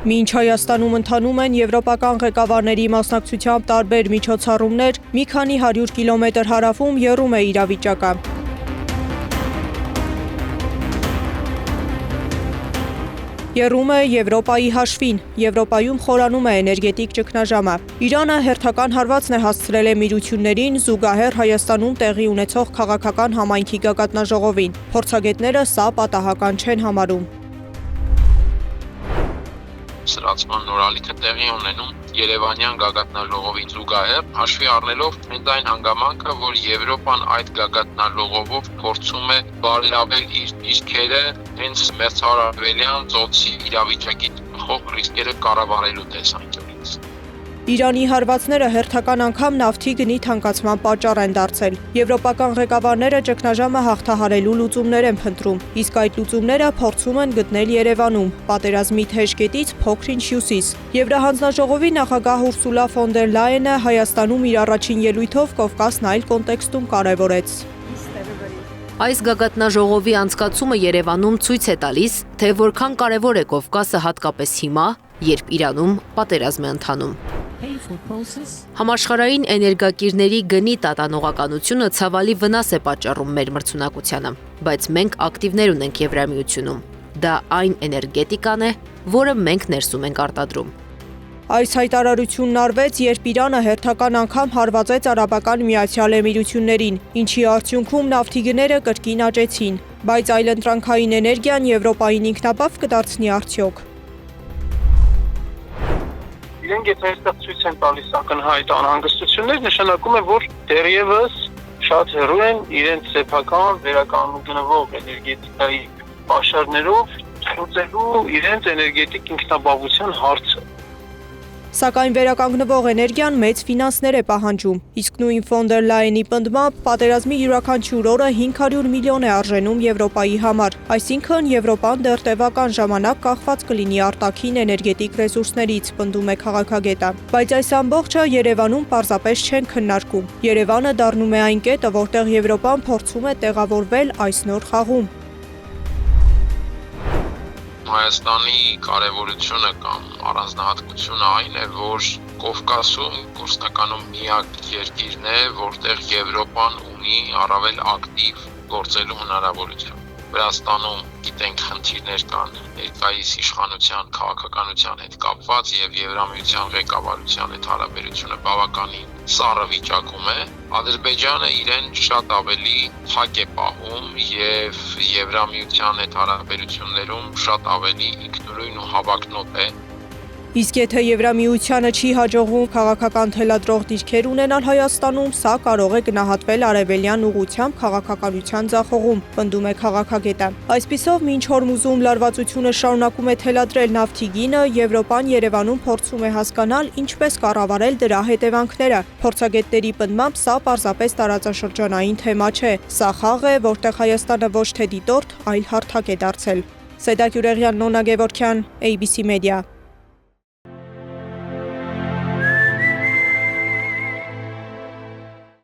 Մինչ Հայաստանում ընթանում են եվրոպական ղեկավարների մասնակցությամբ տարբեր միջոցառումներ, մի քանի 100 կիլոմետր հարավում եռում է իրավիճակը։ Եռում է Եվրոպայի հաշվին, Եվրոպայում խորանում է էներգետիկ ճգնաժամը։ Իրանը հերթական հարվածն է հասցրել էմիրություններին զուգահեռ Հայաստանում տեղի ունեցող քաղաքական համայնքի գագաթնաժողովին։ Փորձագետները սա պատահական չեն համարում։ Սրացման նորալիքը տեղի ունենում Երևանյան գագաթնաժողովի զուգահեռ, հաշվի առնելով հենց այն հանգամանքը, որ Եվրոպան այդ գագաթնաժողովով փորձում է բարելավել իր դիրքերը հենց մերձարևելյան ծոցի իրավիճակի խող ռիսկերը կառավարելու տեսանկյունից։ Իրանի հարվածները հերթական անգամ նավթի գնի թանկացման պատճառ են դարձել։ Եվրոպական ղեկավարները ճգնաժամը հաղթահարելու լուծումներ են փնտրում, իսկ այդ լուծումները փորձում են գտնել Երևանում, պատերազմի թեժ կետից փոքր-ինչ հյուսիս։ Եվրահանձնաժողովի նախագահ Ուրսուլա ֆոն դեր Լայենը Հայաստանում իր առաջին ելույթով Կովկասն այլ կոնտեքստում կարևորեց։ Այս գագաթնաժողովի անցկացումը Երևանում ցույց է տալիս, թե որքան կարևոր է Կովկասը հատկապես հիմա, երբ Իրանում պատերազմ է ընթանում։ Համաշխարհային էներգակիրների գնի տատանողականությունը ցավալի վնաս է պատճառում մեր մրցունակությանը, բայց մենք ակտիվներ ունենք Եվրամիությունում։ Դա այն էներգետիկան է, որը մենք ներսում ենք արտադրում։ Այս հայտարարությունն արվեց, երբ Իրանը հերթական անգամ հարվածեց Արաբական Միացյալ Էմիրություններին, ինչի արդյունքում նավթի գները կրկին աճեցին, բայց այլընտրանքային էներգիան Եվրոպային ինքնաբավ կդարձնի արդյոք։ Իրենք եթե այստեղ ցույց են տալիս ակնհայտ անհանգստություններ, նշանակում է, որ դեռևս շատ հեռու են իրենց սեփական վերականգնվող էներգետիկայի պաշարներով լուծելու իրենց էներգետիկ ինքնաբավության հարցը։ Սակայն վերականգնվող էներգիան մեծ ֆինանսներ է պահանջում, իսկ նույն ֆոն դեր Լայենի պնդմամբ պատերազմի յուրաքանչյուր օրը 500 միլիոն է արժենում Եվրոպայի համար, այսինքն Եվրոպան դեռ տևական ժամանակ կախված կլինի արտաքին էներգետիկ ռեսուրսներից, պնդում է քաղաքագետը։ Բայց այս ամբողջը Երևանում պարզապես չեն քննարկում։ Երևանը դառնում է այն կետը, որտեղ Եվրոպան փորձում է տեղավորվել այս նոր խաղում։ Հայաստանի կարևորությունը կամ առանձնահատկությունը այն է, որ Կովկասում գործնականում միակ երկիրն է, որտեղ Եվրոպան ունի առավել ակտիվ գործելու հնարավորություն։ Վրաստանում գիտենք խնդիրներ կան ներկայիս իշխանության քաղաքականության հետ կապված եւ Եվրամիության ղեկավարության հետ հարաբերությունը բավականին սառը վիճակում է։ Ադրբեջանը իրեն շատ ավելի փակ է պահում եւ Եվրամիության հետ հարաբերություններում շատ ավելի ինքնուրույն ու հավակնոտ է։ Իսկ եթե Եվրամիությանը չի հաջողվում քաղաքական թելադրող դիրքեր ունենալ Հայաստանում, սա կարող է գնահատվել արևելյան ուղղությամբ քաղաքականության ձախողում, պնդում է քաղաքագետը։ Այսպիսով, մինչ Հորմուզում լարվածությունը շարունակում է թելադրել նավթի գինը, Եվրոպան Երևանում փորձում է հասկանալ ինչպես կառավարել դրա հետևանքները։ Փորձագետների պնդմամբ սա պարզապես տարածաշրջանային թեմա չէ։ Սա խաղ է, որտեղ Հայաստանը ոչ թե դիտորդ, այլ հարթակ է դարձել։ Սեդա Գյուրեղյան, Նոնա Գևորգյան, ABC Media։